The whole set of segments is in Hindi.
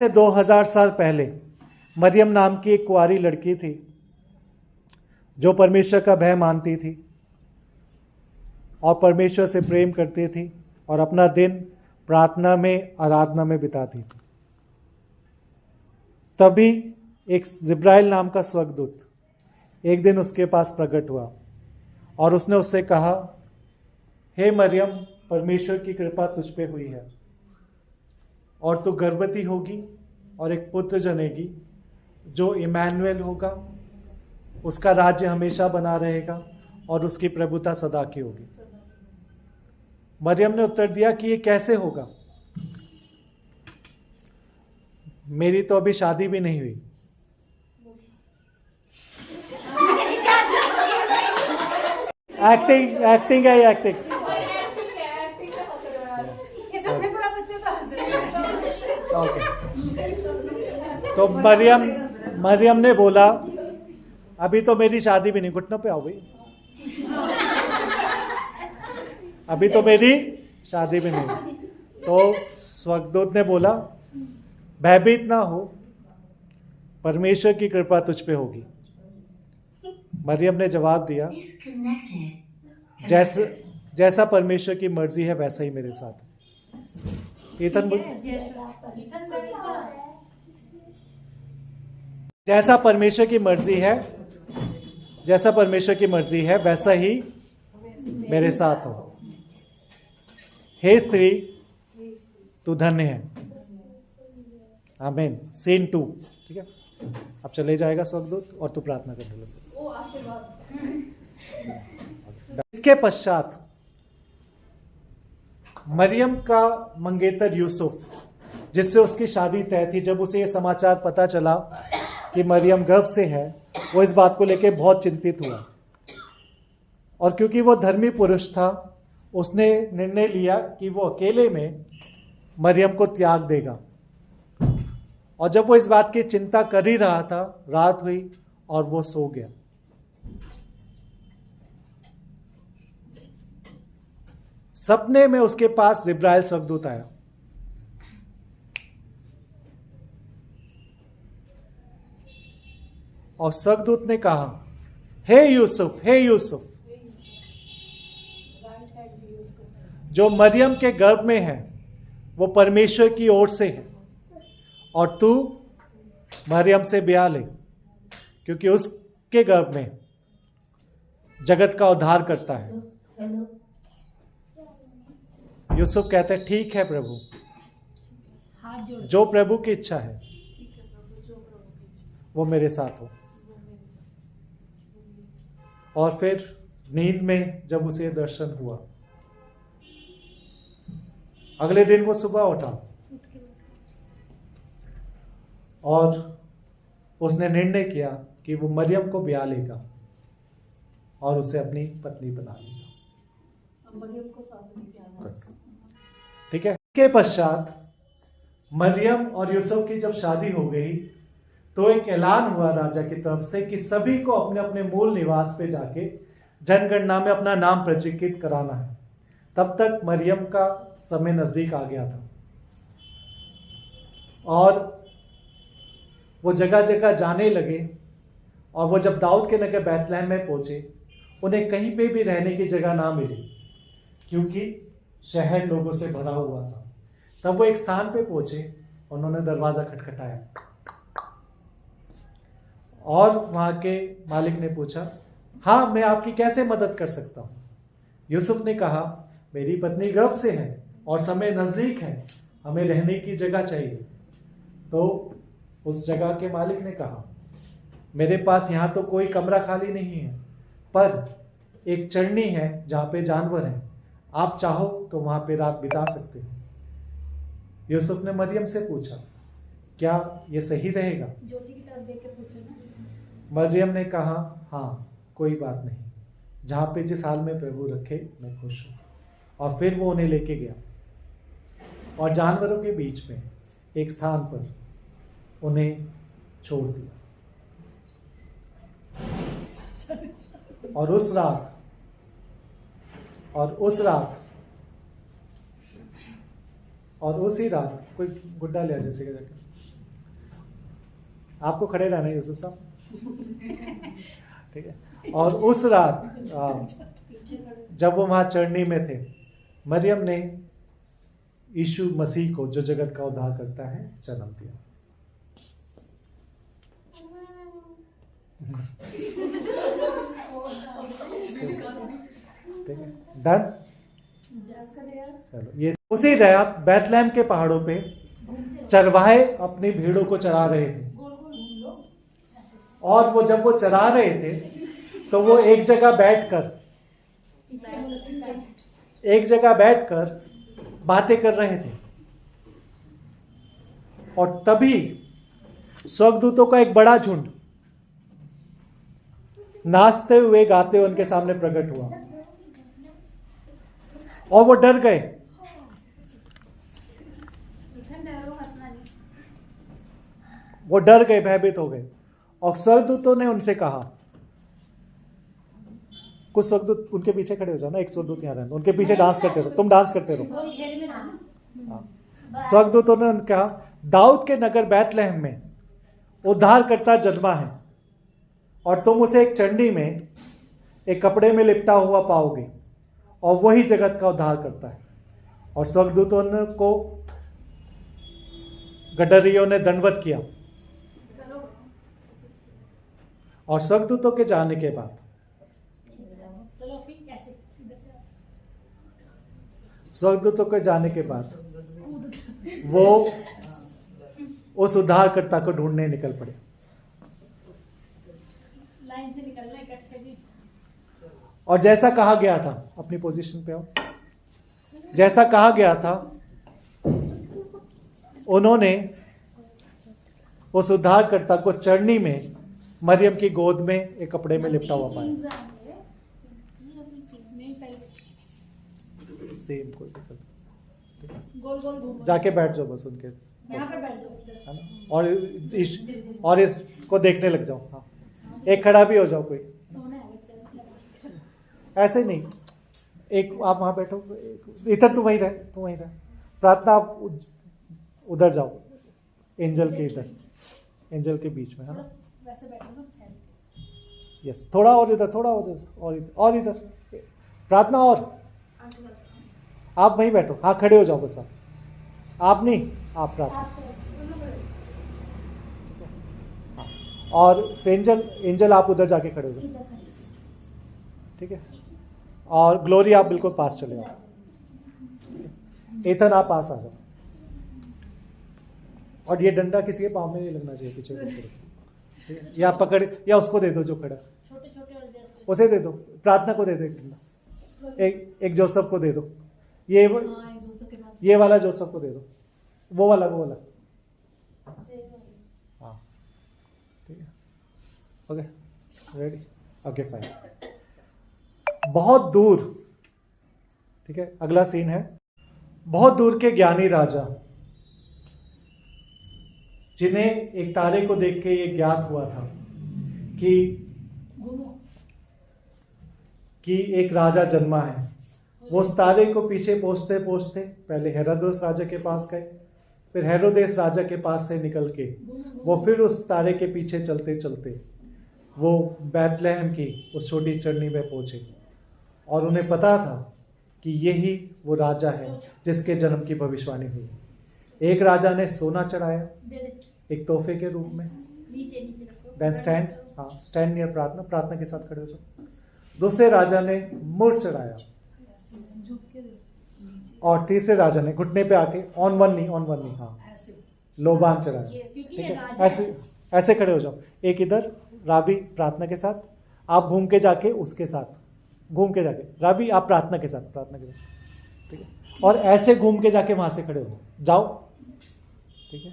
से 2000 साल पहले मरियम नाम की एक कुंवारी लड़की थी जो परमेश्वर का भय मानती थी और परमेश्वर से प्रेम करती थी और अपना दिन प्रार्थना में, आराधना में बिताती थी। तभी एक जिब्राइल नाम का स्वर्गदूत एक दिन उसके पास प्रकट हुआ और उसने उससे कहा, हे मरियम, परमेश्वर की कृपा तुझ पे हुई है और तू गर्भवती होगी और एक पुत्र जनेगी जो इमैनुएल होगा। उसका राज्य हमेशा बना रहेगा और उसकी प्रभुता सदा की होगी। मरियम ने उत्तर दिया कि ये कैसे होगा, मेरी तो अभी शादी भी नहीं हुई। एक्टिंग है, एक्टिंग। ये सबसे बड़ा बच्चा तो हंस रहा है। ओके, तो मरियम ने बोला, अभी तो मेरी शादी भी नहीं, घुटनों पे आओ भाई, अभी तो मेरी शादी भी नहीं। तो स्वर्गदूत ने बोला, भयभीत ना हो, परमेश्वर की कृपा तुझ पे होगी। मरियम ने जवाब दिया, जैसा परमेश्वर की मर्जी है वैसा ही मेरे साथ। जैसा परमेश्वर की मर्जी है, जैसा परमेश्वर की मर्जी है वैसा ही मेरे साथ हो। हे स्त्री, तू धन्य है। आमीन। सीन 2। ठीक है, अब चले जाएगा स्वर्गदूत और तू प्रार्थना करने लगे। इसके पश्चात मरियम का मंगेतर यूसुफ, जिससे उसकी शादी तय थी, जब उसे यह समाचार पता चला कि मरियम गर्भ से है, वो इस बात को लेकर बहुत चिंतित हुआ। और क्योंकि वो धर्मी पुरुष था, उसने निर्णय लिया कि वो अकेले में मरियम को त्याग देगा। और जब वो इस बात की चिंता कर ही रहा था, रात हुई और वो सो गया। सपने में उसके पास जिब्राइल स्वर्गदूत आया और स्वर्गदूत ने कहा, हे यूसुफ, हे यूसुफ, जो मरियम के गर्भ में है वो परमेश्वर की ओर से है और तू मरियम से ब्याह ले, क्योंकि उसके गर्भ में जगत का उद्धार करता है। यूसुफ कहते हैं, ठीक है प्रभु, जो प्रभु की इच्छा है वो मेरे साथ हो। और फिर नींद में जब उसे दर्शन हुआ, अगले दिन वो सुबह उठा और उसने निर्णय किया कि वो मरियम को ब्याह लेगा और उसे अपनी पत्नी बना लेगा। मरियम को साथ में क्या, ठीक है। इसके पश्चात मरियम और यूसुफ की जब शादी हो गई तो एक ऐलान हुआ राजा की तरफ से कि सभी को अपने अपने मूल निवास पे जाके जनगणना में अपना नाम पंजीकृत कराना है। तब तक मरियम का समय नजदीक आ गया था और वो जगह जगह जाने लगे। और वो जब दाऊद के नगर बैतलहम में पहुंचे, उन्हें कहीं पे भी रहने की जगह ना मिली, क्योंकि शहर लोगों से भरा हुआ था। तब वो एक स्थान पे पहुंचे, उन्होंने दरवाजा खटखटाया और वहां के मालिक ने पूछा, हाँ, मैं आपकी कैसे मदद कर सकता हूं? यूसुफ ने कहा, मेरी पत्नी गर्भ से है और समय नजदीक है, हमें रहने की जगह चाहिए। तो उस जगह के मालिक ने कहा, मेरे पास यहाँ तो कोई कमरा खाली नहीं है, पर एक चरनी है जहाँ पे जानवर हैं, आप चाहो तो वहां पे रात बिता सकते हो। यूसुफ ने मरियम से पूछा, क्या ये सही रहेगा? ज्योति की तरफ देख के पूछो ना। मरियम ने कहा, हाँ, कोई बात नहीं, जहाँ पे जिस हाल में प्रभु रखे मैं खुश हूँ। और फिर वो उन्हें लेके गया और जानवरों के बीच में एक स्थान पर उन्हें छोड़ दिया। और उस रात और उसी रात कोई गुड्डा लिया जैसे कि आपको खड़े रहना है यूसुफ साहब, ठीक है। और उस रात जब वो वहां चढ़नी में थे, मरियम ने यीशु मसीह को, जो जगत का उद्धार करता है, जन्म दिया। ठीक है, डन। चलो, ये उसी रात बैतलहम के पहाड़ों पे चरवाहे अपनी भीड़ों को चरा रहे थे। और वो जब वो चरा रहे थे तो वो एक जगह बैठकर बातें कर रहे थे। और तभी स्वर्गदूतों का एक बड़ा झुंड नाचते हुए गाते हुए उनके सामने प्रकट हुआ और वो डर गए। वो डर गए, भयभीत हो गए। और स्वर्गदूतों ने उनसे कहा, कुछ स्वर्गदूत उनके पीछे खड़े हो जाओ ना, एक स्वर्गदूत यहाँ रहना, उनके पीछे डांस करते रहो, तुम डांस करते रहो। स्वर्गदूतों ने कहा, दाऊद के नगर बैतलहम में उद्धारकर्ता जन्मा है और तुम उसे एक चंडी में, एक कपड़े में लिपटा हुआ पाओगे, और वही जगत का उद्धार करता है। और स्वर्गदूतों को गडरियों ने दंडवत किया। और स्वर्गदूतों के जाने के बाद वो उस उद्धारकर्ता को ढूंढने निकल पड़े। लाइन से निकलना इकट्ठे भी। और जैसा कहा गया था, अपनी पोजीशन पे आओ, जैसा कहा गया था, उन्होंने उस उद्धारकर्ता को चढ़नी में मरियम की गोद में एक कपड़े में लिपटा हुआ पाया। सेम कोई गोल गोल घूम, जाके बैठ जाओ बस उनके, यहाँ पे बैठ जाओ, है ना। और इसको देखने लग जाओ। हाँ, एक खड़ा भी हो जाओ कोई, सोना है ऐसे नहीं। एक आप वहां बैठो, इधर तू वहीं रह, प्रार्थना आप उधर जाओ, एंजल के इधर, एंजल के बीच में, है ना। वैसे बैठो ना। यस, थोड़ा और इधर, थोड़ा और इधर प्रार्थना। और आप वहीं बैठो, हाँ खड़े हो जाओ बस। आप नहीं, आप प्रार्थना। हाँ, और एंजल आप उधर जाके खड़े हो जाओ, ठीक है। और ग्लोरी आप बिल्कुल पास चले आओ। एथन आप पास आ जाओ। और ये डंडा किसी के पाँव में नहीं लगना चाहिए, पीछे ठीक है। या पकड़, या उसको दे दो जो खड़ा, उसे दे दो, प्रार्थना को दे दो एक डंडा, एक जोसेफ को दे दो, ये वाला जोसेफ को दे दो, वो वाला हाँ, ठीक है। Okay, ready, okay fine. बहुत दूर, ठीक है, अगला सीन है। बहुत दूर के ज्ञानी राजा, जिन्हें एक तारे को देख के ये ज्ञात हुआ था कि एक राजा जन्मा है, वो उस तारे को पीछे पहुंचते पहुंचते पहले हेरोदेस राजा के पास गए, फिर हेरोदेस राजा के पास से निकल के वो फिर उस तारे के पीछे चलते चलते वो बैतलहम की उस छोटी चढ़नी में पहुंचे। और उन्हें पता था कि यही वो राजा है जिसके जन्म की भविष्यवाणी हुई। एक राजा ने सोना चढ़ाया एक तोहफे के रूप में, देन स्टैंड, हाँ स्टैंड नियर प्रार्थना के साथ खड़े हो जाओ। दूसरे राजा ने मुर्ग चढ़ाया, और तीसरे राजा ने घुटने पे आके ऑन वन नी, हाँ लोबान चढ़ाया, ठीक है। ऐसे खड़े हो जाओ, एक इधर राबी प्रार्थना के साथ, आप घूम के जाके उसके साथ, घूम के जाके राबी आप प्रार्थना के साथ, ठीक है। और ऐसे घूम के जाके वहां से खड़े हो जाओ, ठीक है।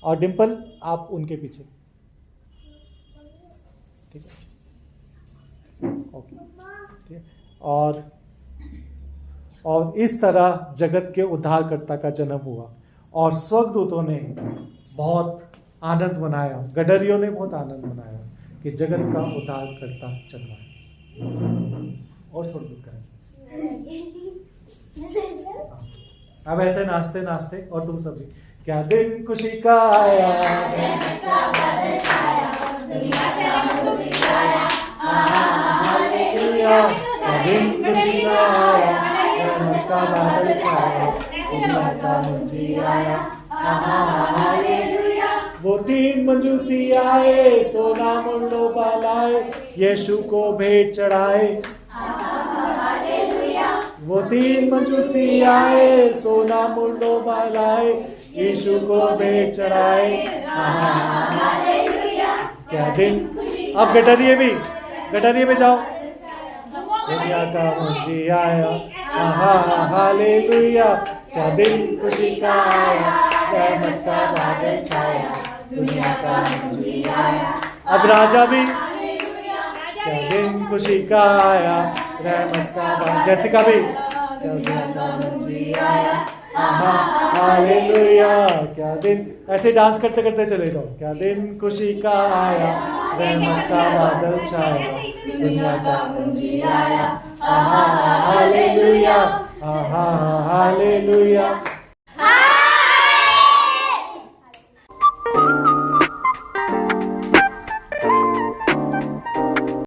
और डिम्पल आप उनके पीछे, ठीक है, ओके, ठीक है। और इस तरह जगत के उद्धारकर्ता का जन्म हुआ, और स्वर्गदूतों ने बहुत आनंद मनाया, गडरियों ने बहुत आनंद मनाया कि जगत का उद्धारकर्ता जन्मा है। और स्वर्गदूत करें अब ऐसे नाचते नाचते, और तुम सभी क्या दिन खुशी का आया, हालेलुया। क्या दिन खुशी का आया, रहमत का बादल छाया, दुनिया का मुंजी आया, हालेलुया। वो तीन मंजूसी आए, सोना मुंडो बालाए, यीशु को भेंट चढ़ाए। वो तीन मंजूसी आए, सोना मुंडो बालाए, यीशु को भेंट चढ़ाए, क्या दिन। अब गटरिए में जाओ। दुनिया का मुंजी आया, हालेलुया। क्या दिन खुशी का आया, रहमत का बादल छाया, दुनिया का मुंजी आया। अब राजा भी, क्या दिन खुशी का आया, रहमत का बादल, जैसिका भी, क्या दिन का मुंजी आया, हालेलुया। क्या दिन, ऐसे डांस करते करते चले जाओ। क्या दिन खुशी का आया, रहमत का बादल छाया, दुनिया का मुंजी आया, हालेलुया, हालेलुया।